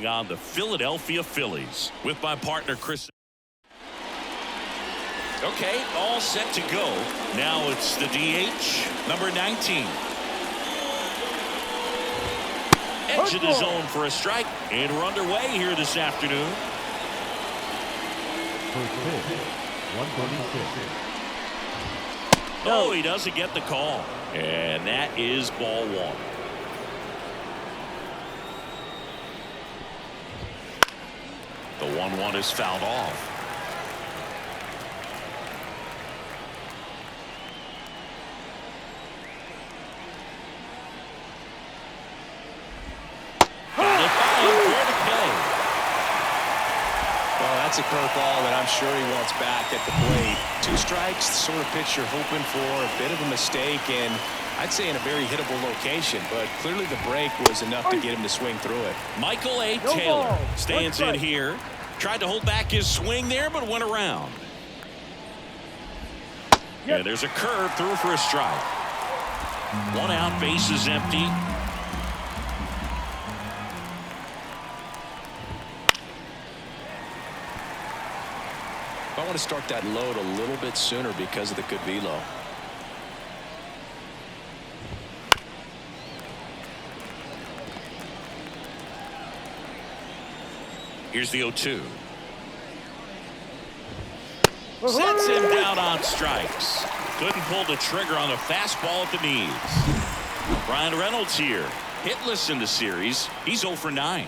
On the Philadelphia Phillies with my partner Chris. Okay, all set to go. Now it's the DH, number 19. Edge of the zone for a strike, and we're underway here this afternoon. Oh, he doesn't get the call, and that is ball one. The 1-1 is fouled off. That's a curveball that I'm sure he wants back at the plate. 2 strikes, the sort of pitch you're hoping for. A bit of a mistake, and I'd say in a very hittable location, but clearly the break was enough to get him to swing through it. Michael A. Taylor stands in here. Tried to hold back his swing there, but went around. And there's a curve through for a strike. 1 out, base is empty. I want to start that load a little bit sooner because of the good velo. Here's the 0-2. Sets him down on strikes. Couldn't pull the trigger on a fastball at the knees. Brian Reynolds here, hitless in the series. He's 0 for 9.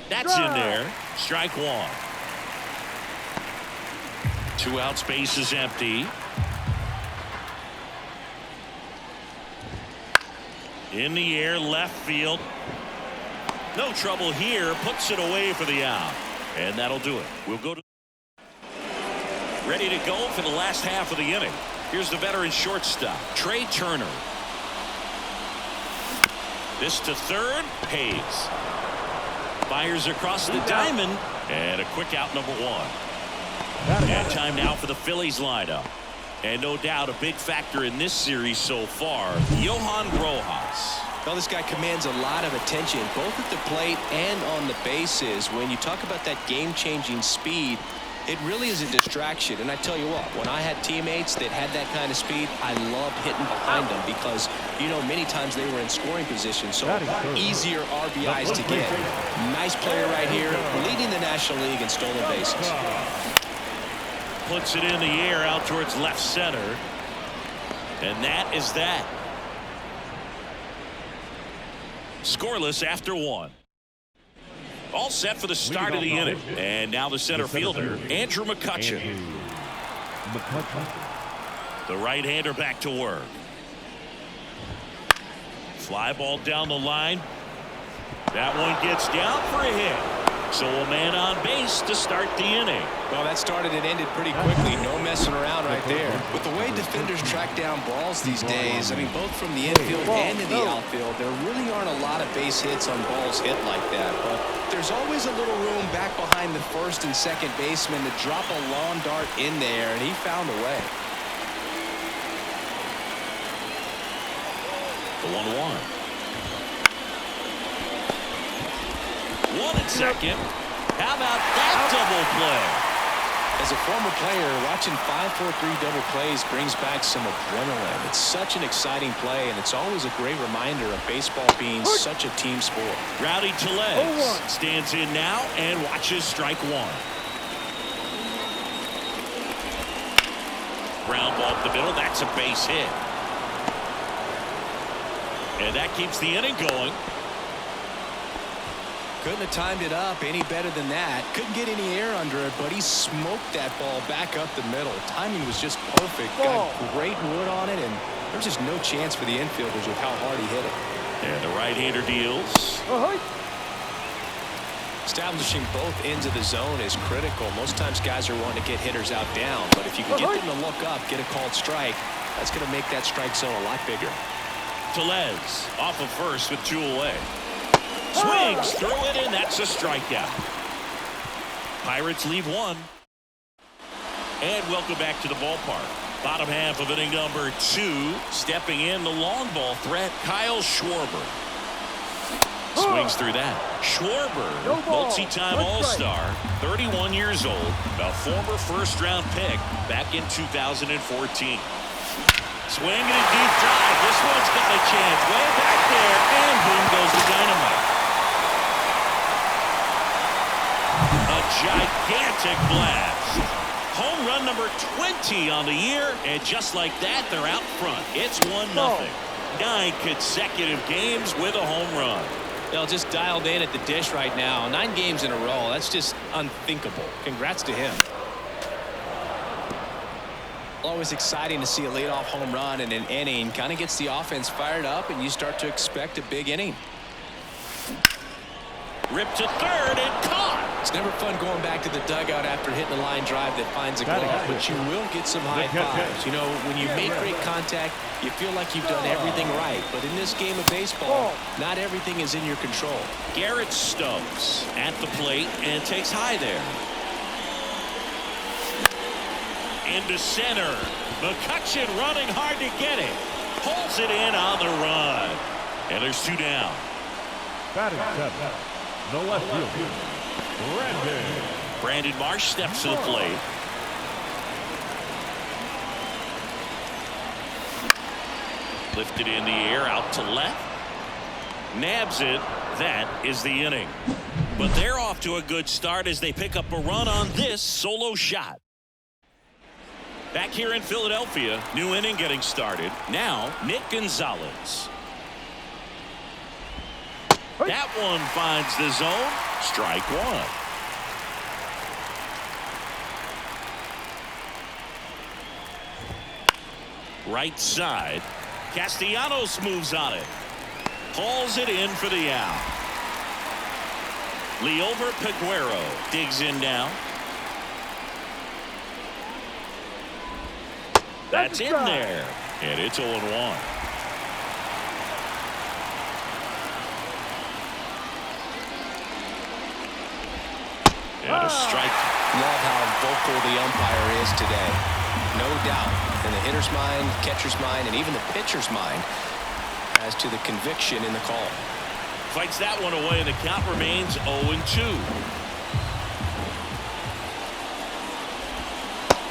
That's in there. Strike 1. 2 outs, base is empty. In the air, left field. No trouble here. Puts it away for the out. And that'll do it. We'll go to ready to go for the last half of the inning. Here's the veteran shortstop, Trey Turner. This to third, pays. Fires across the diamond, and a quick out, number 1. And time now for the Phillies lineup. And no doubt a big factor in this series so far, Johan Rojas. Well, this guy commands a lot of attention, both at the plate and on the bases. When you talk about that game-changing speed, it really is a distraction. And I tell you what, when I had teammates that had that kind of speed, I loved hitting behind them because, you know, many times they were in scoring position, so easier RBIs to get. Nice player right here, leading the National League in stolen bases. Puts it in the air out towards left center. And that is that. Scoreless after 1. All set for the start of the inning. And now the center fielder, Andrew McCutchen. The right-hander back to work. Fly ball down the line. That one gets down for a hit. So a man on base to start the inning. Well, that started and ended pretty quickly. No messing around right there. With the way defenders track down balls these days, I mean, both from the infield and in the outfield, there really aren't a lot of base hits on balls hit like that. But there's always a little room back behind the first and second baseman to drop a lawn dart in there, and he found a way. The 1-1. 1 and second. How about that double play? As a former player, watching 5-4-3 double plays brings back some adrenaline. It's such an exciting play, and it's always a great reminder of baseball being such a team sport. Rowdy Tellez stands in now and watches strike 1. Ground ball up the middle. That's a base hit. And that keeps the inning going. Couldn't have timed it up any better than that. Couldn't get any air under it, but he smoked that ball back up the middle. Timing was just perfect. Got great wood on it, and there's just no chance for the infielders with how hard he hit it. And the right-hander deals. Establishing both ends of the zone is critical. Most times guys are wanting to get hitters out down, but if you can get them to look up, get a called strike, that's going to make that strike zone a lot bigger. Tellez off of first with 2 away. Swings through it, and that's a strikeout. Pirates leave 1. And welcome back to the ballpark. Bottom half of inning number 2. Stepping in the long ball threat, Kyle Schwarber. swings through that. Schwarber, multi-time All-Star, 31 years old, a former first-round pick back in 2014. Swinging a deep drive. This one's got a chance. Way back there, and boom goes the dynamite. A gigantic blast. Home run number 20 on the year, and just like that, they're out front. It's 1-0. 9 consecutive games with a home run. They'll just dialed in at the dish right now. 9 games in a row. That's just unthinkable. Congrats to him. Always exciting to see a leadoff home run in an inning. Kind of gets the offense fired up, and you start to expect a big inning. Ripped to third and caught. It's never fun going back to the dugout after hitting a line drive that finds a glove, but you will get some high fives. You know, when you make great contact, you feel like you've done everything right. But in this game of baseball, not everything is in your control. Garrett Stubbs at the plate and takes high there. Into center. McCutchen running hard to get it. Pulls it in on the run. And there's 2 down. Batting 7. The left fielder, Brandon Marsh steps to the plate. Lifted in the air out to left. Nabs it. That is the inning. But they're off to a good start as they pick up a run on this solo shot. Back here in Philadelphia, new inning getting started. Now, Nick Gonzalez. That one finds the zone. Strike 1. Right side. Castellanos moves on it. Hauls it in for the out. Liover Peguero digs in now. That's in there. And it's 0-1. And a strike. Love how vocal the umpire is today. No doubt in the hitter's mind, catcher's mind, and even the pitcher's mind as to the conviction in the call. Fights that one away, and the count remains 0-2.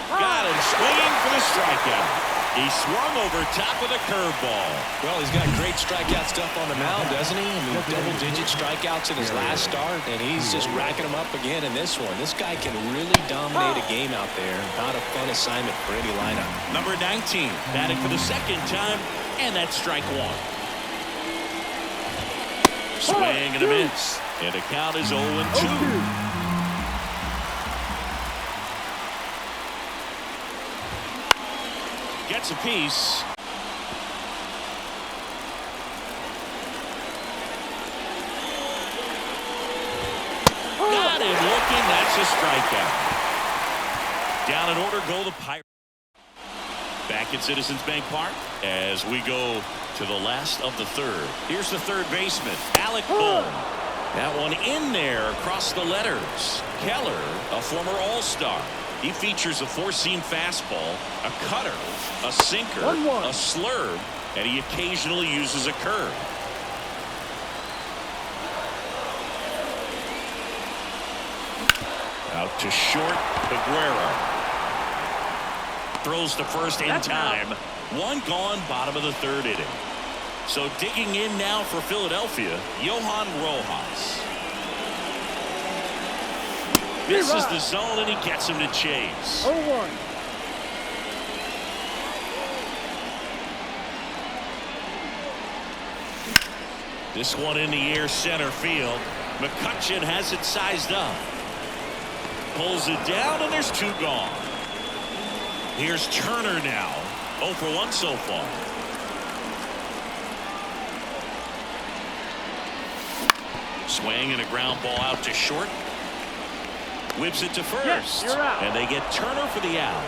Got him swinging for the strikeout. He swung over top of the curveball. Well, he's got great strikeout stuff on the mound, doesn't he? I mean, double-digit strikeouts in his last start, and he's just racking them up again in this one. This guy can really dominate a game out there. Not a fun assignment for any lineup. Number 19, batting for the second time, and that's strike 1. Swing and a miss, and the count is 0-2. Gets a piece. Got him looking. That's a strikeout. Down in order go the Pirates. Back at Citizens Bank Park as we go to the last of the third. Here's the third baseman, Alec Bohm. That one in there across the letters. Keller, a former All-Star. He features a 4-seam fastball, a cutter, a sinker, a slurve, and he occasionally uses a curve. Out to short, Peguero. Throws to first in time. One gone, bottom of the third inning. So digging in now for Philadelphia, Johan Rojas. This is the zone, and he gets him to chase. 0-1. This one in the air center field. McCutchen has it sized up. Pulls it down, and there's 2 gone. Here's Turner now. 0 for 1 so far. Swing and a ground ball out to short. Whips it to first. And they get Turner for the out.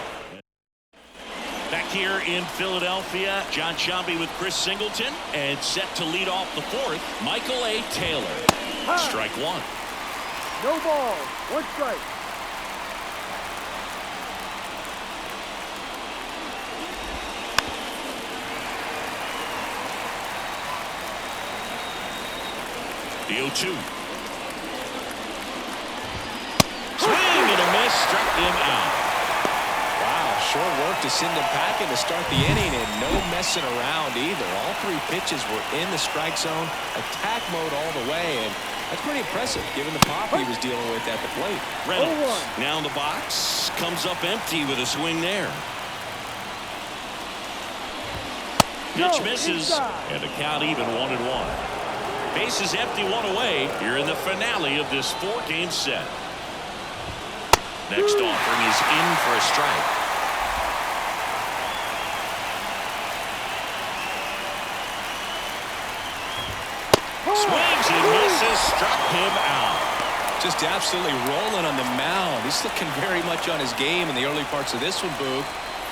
Back here in Philadelphia, John Sciambi with Chris Singleton. And set to lead off the fourth, Michael A. Taylor. Strike 1. No ball. 1 strike. The 0-2. Swing and a miss. Struck him out. Wow, short work to send him packing to start the inning, and no messing around either. All 3 pitches were in the strike zone, attack mode all the way, and that's pretty impressive given the pop he was dealing with at the plate. Reynolds now in the box, comes up empty with a swing there. Pitch misses, and the count even 1-1. Bases empty, 1 away here in the finale of this 4-game set. Next offering is in for a strike. Swings and misses, struck him out. Just absolutely rolling on the mound. He's looking very much on his game in the early parts of this one, Boog.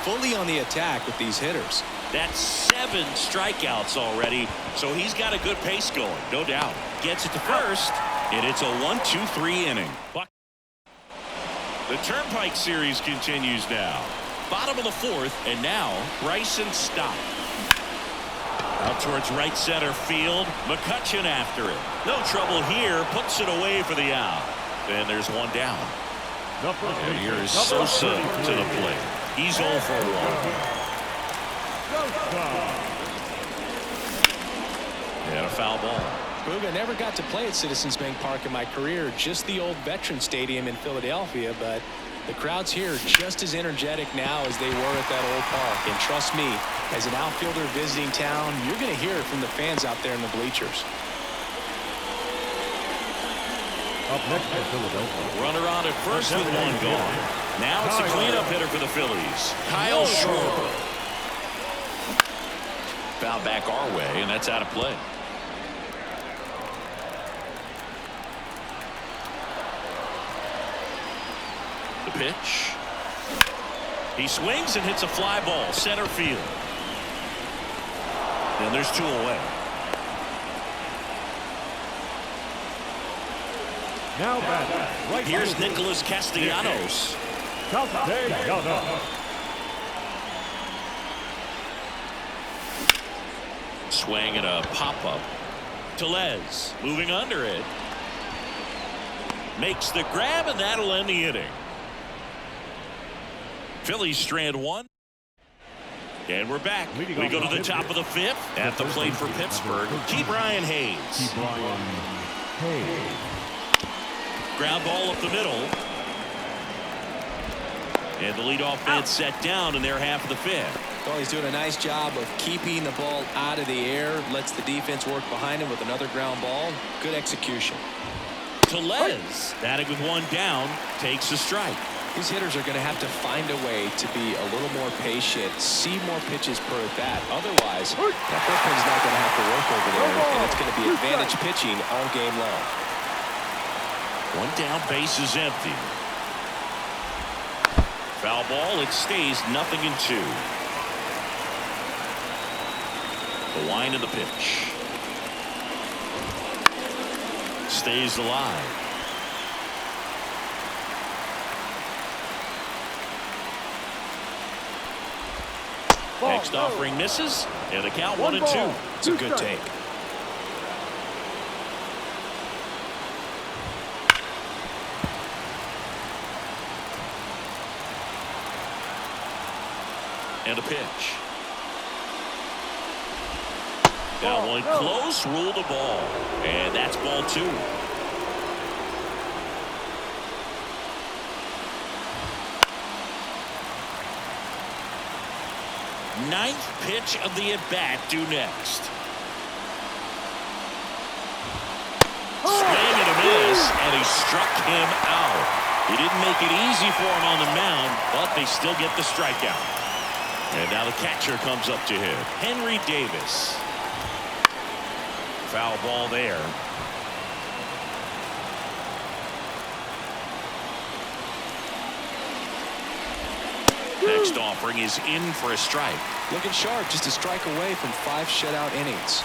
Fully on the attack with these hitters. That's 7 strikeouts already, so he's got a good pace going, no doubt. Gets it to first, and it's a 1-2-3 inning. The Turnpike Series continues now. Bottom of the 4th, and now Bryson Stott. Out towards right center field. McCutchen after it. No trouble here. Puts it away for the out. And there's one down. And here's Sosa to the plate. He's 0 for 1. And a foul ball. Boog, I never got to play at Citizens Bank Park in my career, just the old Veteran Stadium in Philadelphia, but the crowds here just as energetic now as they were at that old park. And trust me, as an outfielder visiting town, you're going to hear it from the fans out there in the bleachers. Up next for Philadelphia. Runner on at first with 1 gone. Now it's a cleanup hitter for the Phillies. Kyle Schwarber. Foul back our way, and that's out of play. The pitch. He swings and hits a fly ball center field. And there's 2 away. Now back. Right. Here's Nicholas Castellanos. Swing and a pop-up. Tellez moving under it. Makes the grab, and that'll end the inning. Phillies strand 1. And we're back. We go to the top of the 5th. At the plate for Pittsburgh, Ke'Bryan Hayes. Ground ball up the middle. And the leadoff man set down in their half of the 5th. Well, he's doing a nice job of keeping the ball out of the air. Lets the defense work behind him with another ground ball. Good execution. Tellez, batting with 1 down, takes a strike. These hitters are going to have to find a way to be a little more patient, see more pitches per at bat. Otherwise, that bullpen's not going to have to work over there, and it's going to be advantage pitching all game long. 1 down, base is empty. Foul ball, it stays 0-2. The wind of the pitch. Stays alive. Next offering misses, and the count 1-2. It's a good take. And a pitch. Down 1 close, rule the ball. And that's ball 2. Ninth pitch of the at-bat due next. Swing and a miss, and he struck him out. He didn't make it easy for him on the mound, but they still get the strikeout. And now the catcher comes up to him, Henry Davis. Foul ball there. Next offering is in for a strike. Looking sharp, just a strike away from 5 shutout innings.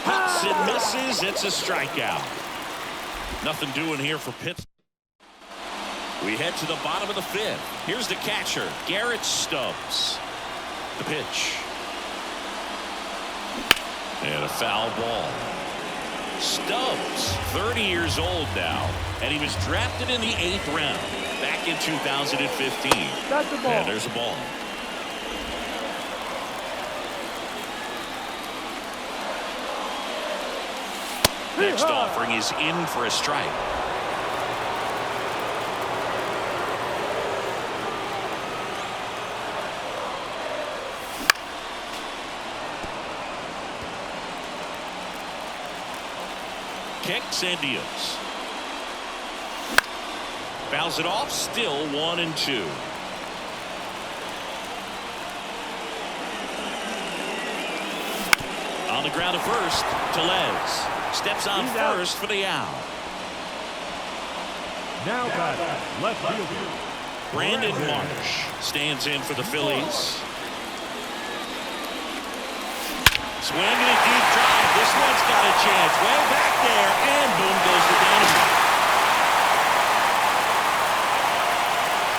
Hits and misses. It's a strikeout. Nothing doing here for Pittsburgh. We head to the bottom of the 5th. Here's the catcher, Garrett Stubbs. The pitch. And a foul ball. Stubbs, 30 years old now, and he was drafted in the 8th round back in 2015. That's the ball. And there's a ball. Next offering is in for a strike. Kicks and deals. Fouls it off, still 1-2. On the ground at first, Tellez steps on first for the out. Now batting, left fielder Brandon Marsh stands in for the Phillies. Swing and a deep drive. This one's got a chance. Way back there, and boom goes the dynamite.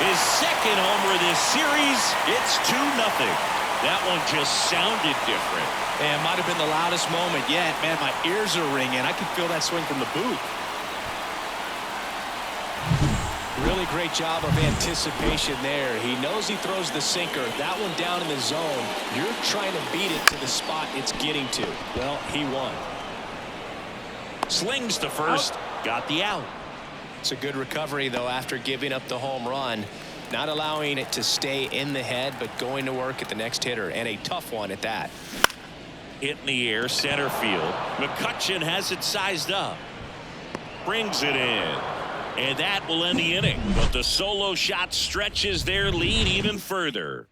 His second homer of this series. It's 2-0. That one just sounded different. And might have been the loudest moment yet. Man, my ears are ringing. I can feel that swing from the booth. Really great job of anticipation there. He knows he throws the sinker. That one down in the zone. You're trying to beat it to the spot it's getting to. Well, he won. Slings to first. Got the out. It's a good recovery, though, after giving up the home run. Not allowing it to stay in the head, but going to work at the next hitter, and a tough one at that. Hit in the air, center field. McCutchen has it sized up. Brings it in. And that will end the inning. But the solo shot stretches their lead even further.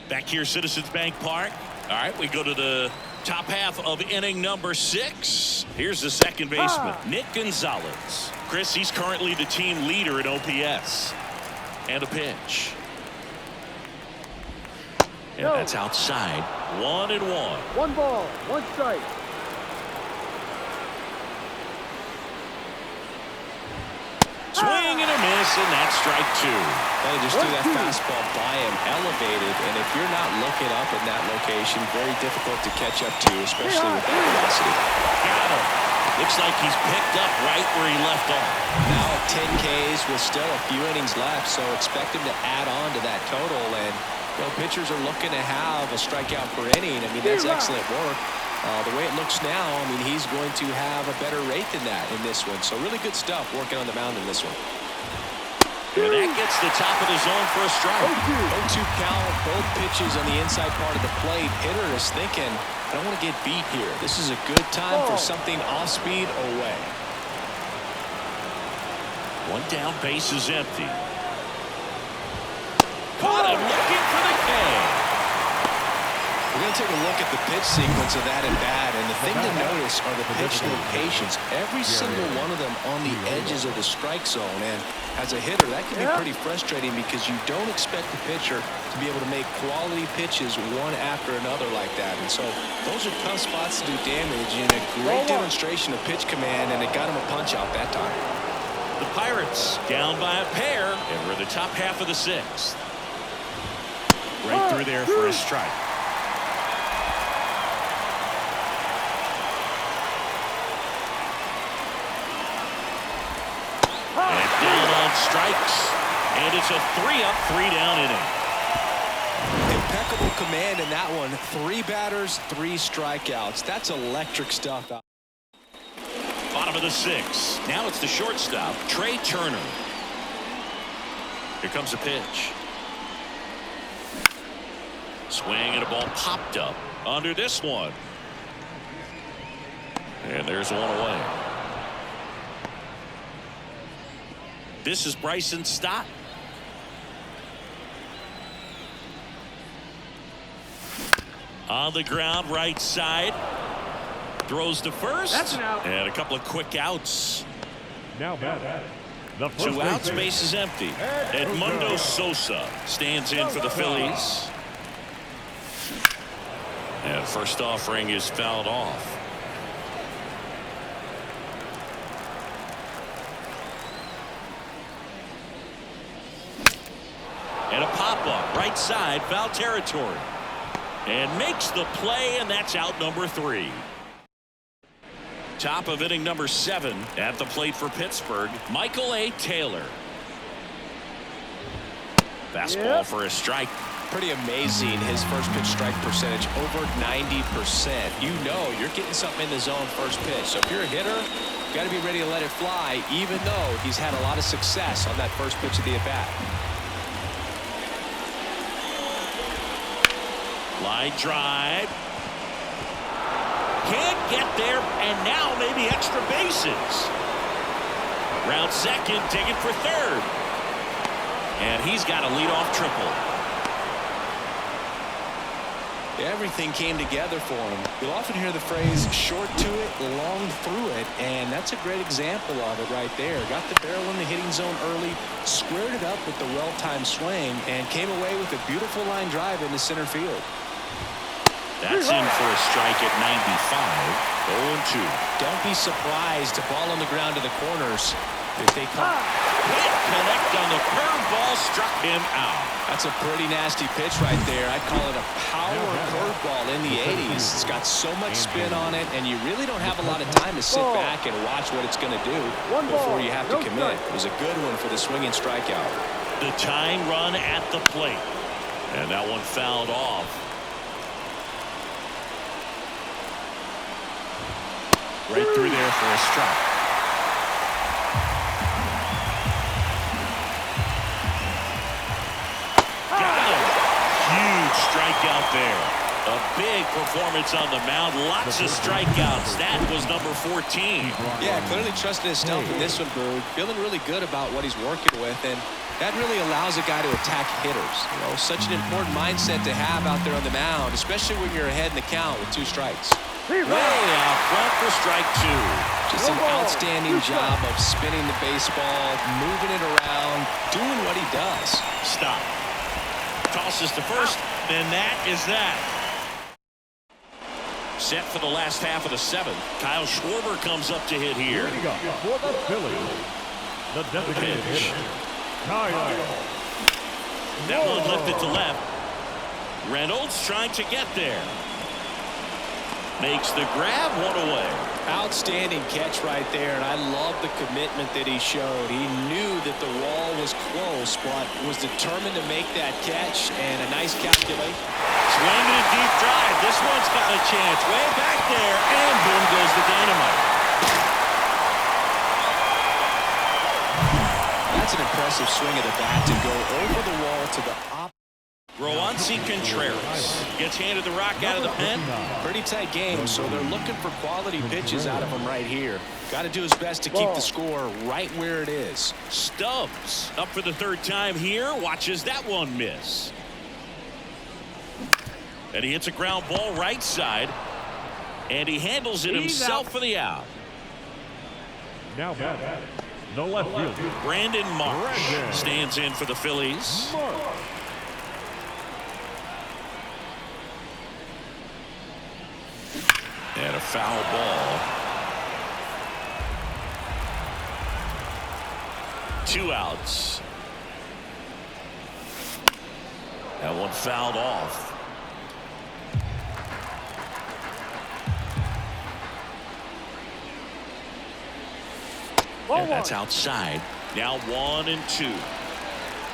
Back here, Citizens Bank Park. All right, we go to the top half of inning number 6. Here's the second baseman, Nick Gonzalez. Chris, he's currently the team leader in OPS. And a pitch. And that's outside. 1-1. 1 ball, 1 strike. Swing and a miss, and that's strike 2. Well, he just threw that fastball by him, elevated, and if you're not looking up in that location, very difficult to catch up to, especially with that velocity. Got him. Looks like he's picked up right where he left off. Now at 10 Ks with still a few innings left, so expect him to add on to that total. And you know, pitchers are looking to have a strikeout per inning. I mean, that's excellent work. The way it looks now, I mean, he's going to have a better rate than that in this one. So really good stuff working on the mound in this one. And that gets the top of the zone for a strike. 0-2 count, both pitches on the inside part of the plate. Hitter is thinking, I don't want to get beat here. This is a good time for something off speed away. One down, base is empty. Caught him looking for the K. We're going to take a look at the pitch sequence of that at bat, and the thing to notice are the pitch locations. Every single one of them on the edges of the strike zone, and as a hitter, that can be pretty frustrating because you don't expect the pitcher to be able to make quality pitches one after another like that. And so those are tough spots to do damage, and a great demonstration of pitch command, and it got him a punch out that time. The Pirates down by a pair, and we're in the top half of the 6th. Right through there for a strike. And down on strikes, and it's a 3-up, 3-down inning. Impeccable command in that one. 3 batters, 3 strikeouts. That's electric stuff. Bottom of the 6th. Now it's the shortstop, Trey Turner. Here comes a pitch. Swing and a ball popped up under this one. And there's one away. This is Bryson Stott. On the ground, right side. Throws to first. That's an out. And a couple of quick outs. Now batting, the first 2 outs, baseman. base is empty. Edmundo Sosa stands in for the Phillies. And first offering is fouled off. And a pop-up right side, foul territory. and makes the play, and that's out number 3. Top of inning number 7 at the plate for Pittsburgh, Michael A. Taylor. Fastball for a strike. Pretty amazing, his first pitch strike percentage over 90%. You know you're getting something in the zone first pitch. So if you're a hitter, you got to be ready to let it fly, even though he's had a lot of success on that first pitch of the at-bat. Line drive. Can't get there, and now maybe extra bases. Round second, digging for third. And he's got a leadoff triple. Everything came together for him. You'll often hear the phrase short to it, long through it, and that's a great example of it right there. Got the barrel in the hitting zone early, squared it up with the well-timed swing, and came away with a beautiful line drive into center field. That's in for a strike at 95. 0-2. Don't be surprised to ball on the ground to the corners if they come. Hit connect on the curveball, struck him out. That's a pretty nasty pitch right there. I'd call it a power curveball in the 80s. It's got so much spin on it, and you really don't have a lot of time to sit back and watch what it's going to do before you have to commit. It was a good one for the swinging strikeout. The tying run at the plate, and that one fouled off. Right through there for a strike. Got him. Huge strikeout there. A big performance on the mound. Lots of strikeouts. That was number 14. Yeah, clearly trusting his stealth in this one, Bird. Feeling really good about what he's working with, and that really allows a guy to attack hitters. You know, such an important mindset to have out there on the mound, especially when you're ahead in the count with 2 strikes. Way out front for strike 2. Just an outstanding job of spinning the baseball, moving it around, doing what he does. Stop. Tosses to first, and that is that. Set for the last half of the 7th. Kyle Schwarber comes up to hit here. For the Phillies, the designated hitter, Kyle. That one lifted to left. Reynolds trying to get there. Makes the grab, one away. Outstanding catch right there, and I love the commitment that he showed. He knew that the wall was close, but was determined to make that catch, and a nice calculation. Swinging a deep drive. This one's got a chance. Way back there, and boom goes the dynamite. That's an impressive swing of the bat to go over the wall to the opposite. Roansy Contreras gets handed the rock out of the pen. Pretty tight game, so they're looking for quality pitches out of him right here. Got to do his best to keep the score right where it is. Stubbs up for the 3rd time here. Watches that one miss. And he hits a ground ball right side. And he handles it himself for the out. Now back, the left fielder, Brandon Marsh stands in for the Phillies. And a foul ball. 2 outs. That one fouled off. And that's outside. Now 1-2.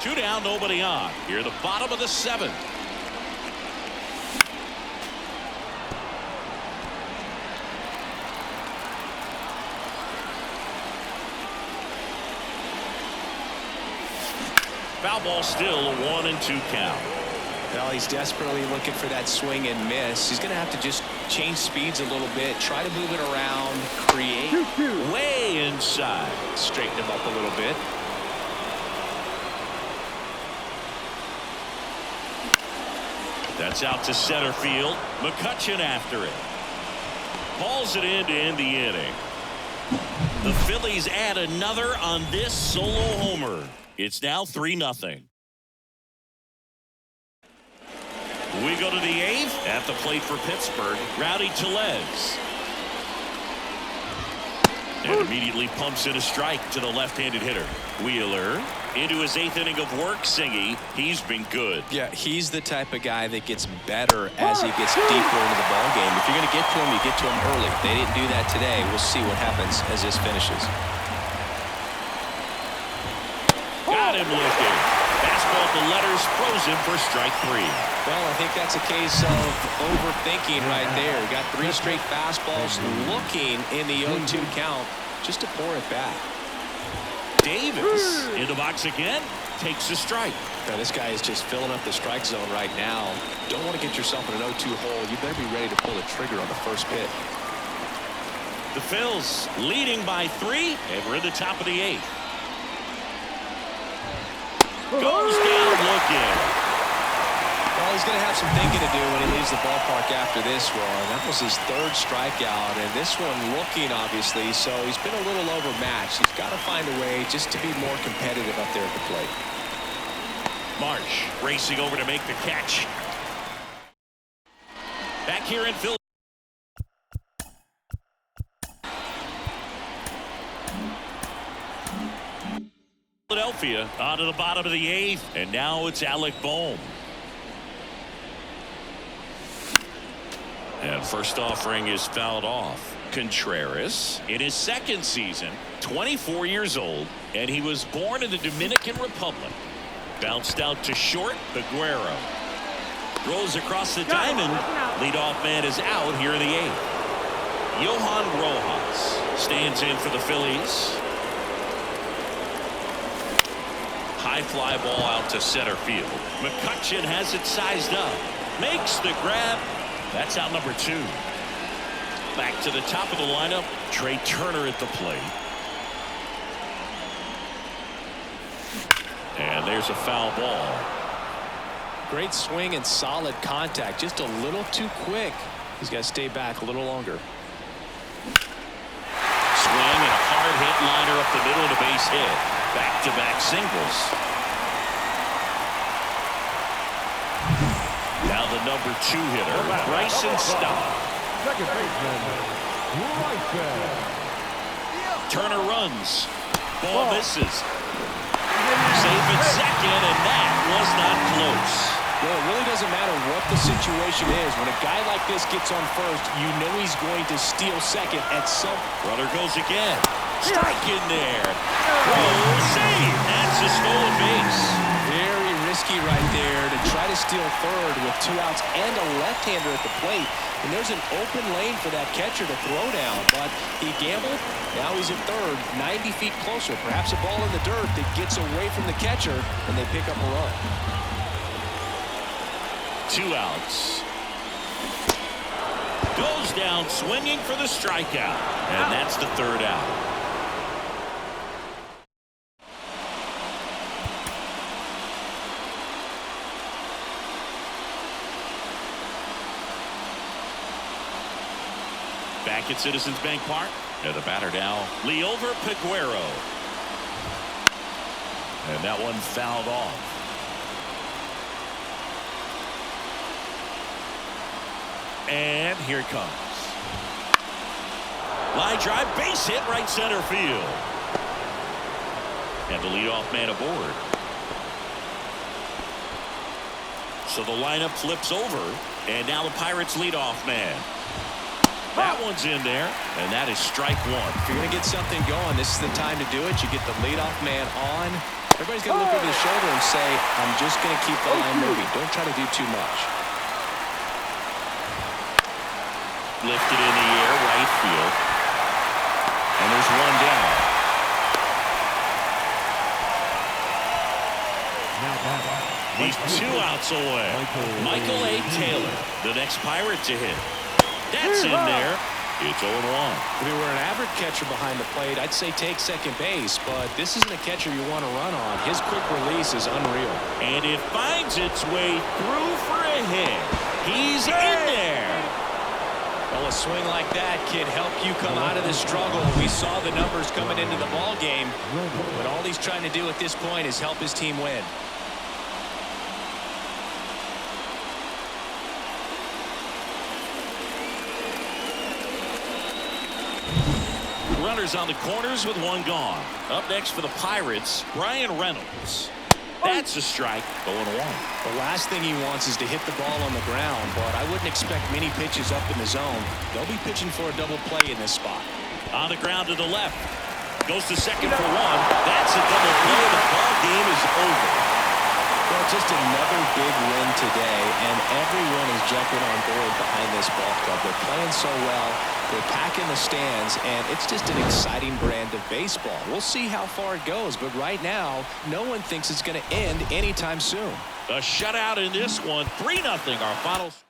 2 down, nobody on. Here at the bottom of the 7th. Foul ball, still a 1-2 count. Well, he's desperately looking for that swing and miss. He's going to have to just change speeds a little bit, try to move it around, create. Way inside. Straighten him up a little bit. That's out to center field. McCutchen after it. Hauls it in to end the inning. The Phillies add another on this solo homer. It's now 3-0. We go to the 8th. At the plate for Pittsburgh, Rowdy Tellez. And immediately pumps in a strike to the left-handed hitter. Wheeler Into his 8th inning of work, Singy. He's been good. Yeah, he's the type of guy that gets better as he gets deeper into the ball game. If you're going to get to him, you get to him early. They didn't do that today. We'll see what happens as this finishes. Got him looking. Fastball at the letters, throws him for strike 3. Well, I think that's a case of overthinking right there. Got 3 straight fastballs looking in the 0-2 count just to pour it back. Davis in the box again, takes a strike. Now, this guy is just filling up the strike zone right now. Don't want to get yourself in an 0-2 hole. You better be ready to pull the trigger on the first pitch. The Phils leading by 3, and we're in the top of the 8th. Goes down looking. Well, he's going to have some thinking to do when he leaves the ballpark after this one. That was his 3rd strikeout, and this one looking, obviously, so he's been a little overmatched. He's got to find a way just to be more competitive up there at the plate. Marsh racing over to make the catch. Back here in Philly. Philadelphia onto the bottom of the 8th, and now it's Alec Bohm. And first offering is fouled off. Contreras in his 2nd season, 24 years old, and he was born in the Dominican Republic. Bounced out to short. Aguero throws across the diamond. Leadoff man is out here in the 8th. Johan Rojas stands in for the Phillies. High fly ball out to center field. McCutchen has it sized up. Makes the grab. That's out number 2. Back to the top of the lineup. Trey Turner at the plate. And there's a foul ball. Great swing and solid contact. Just a little too quick. He's got to stay back a little longer. Swing and a hard hit liner up the middle and a base hit. Back-to-back singles. Now the number 2 hitter, Bryson Stott. Second baseman, Bryson. Turner runs. Ball misses. Safe at second, and that was not close. Well, it really doesn't matter what the situation is. When a guy like this gets on first, you know he's going to steal second at some. Runner goes again. Strike in there. Oh, save. That's a stolen base. Very risky right there to try to steal third with 2 outs and a left-hander at the plate. And there's an open lane for that catcher to throw down, but he gambled. Now he's at third, 90 feet closer. Perhaps a ball in the dirt that gets away from the catcher, and they pick up a run. 2 outs. Goes down swinging for the strikeout, and that's the 3rd out. Back at Citizens Bank Park. And the batter now, Liover Peguero. And that one fouled off. And here it comes. Line drive, base hit, right center field. And the leadoff man aboard. So the lineup flips over, and now the Pirates leadoff man. That one's in there, and that is strike 1. If you're going to get something going, this is the time to do it. You get the leadoff man on. Everybody's going to look over the shoulder and say, I'm just going to keep the line moving. Don't try to do too much. Lifted in the air, right field. And there's one down. He's 2 outs away. Michael A. Taylor, the next Pirate to hit. That's in there. It's 0-1. If you were an average catcher behind the plate, I'd say take second base, but this isn't a catcher you want to run on. His quick release is unreal. And it finds its way through for a hit. He's in there. Well, a swing like that can help you come out of the struggle. We saw the numbers coming into the ball game, but all he's trying to do at this point is help his team win. Runners on the corners with one gone. Up next for the Pirates, Brian Reynolds. That's a strike, 0-1. The last thing he wants is to hit the ball on the ground, but I wouldn't expect many pitches up in the zone. They'll be pitching for a double play in this spot. On the ground to the left. Goes to second for one. That's a double play. The ball game is over. Well, just another big win today, and everyone is jumping on board behind this ball club. They're playing so well. They're packing the stands, and it's just an exciting brand of baseball. We'll see how far it goes, but right now, no one thinks it's going to end anytime soon. A shutout in this one. 3-0 our final score.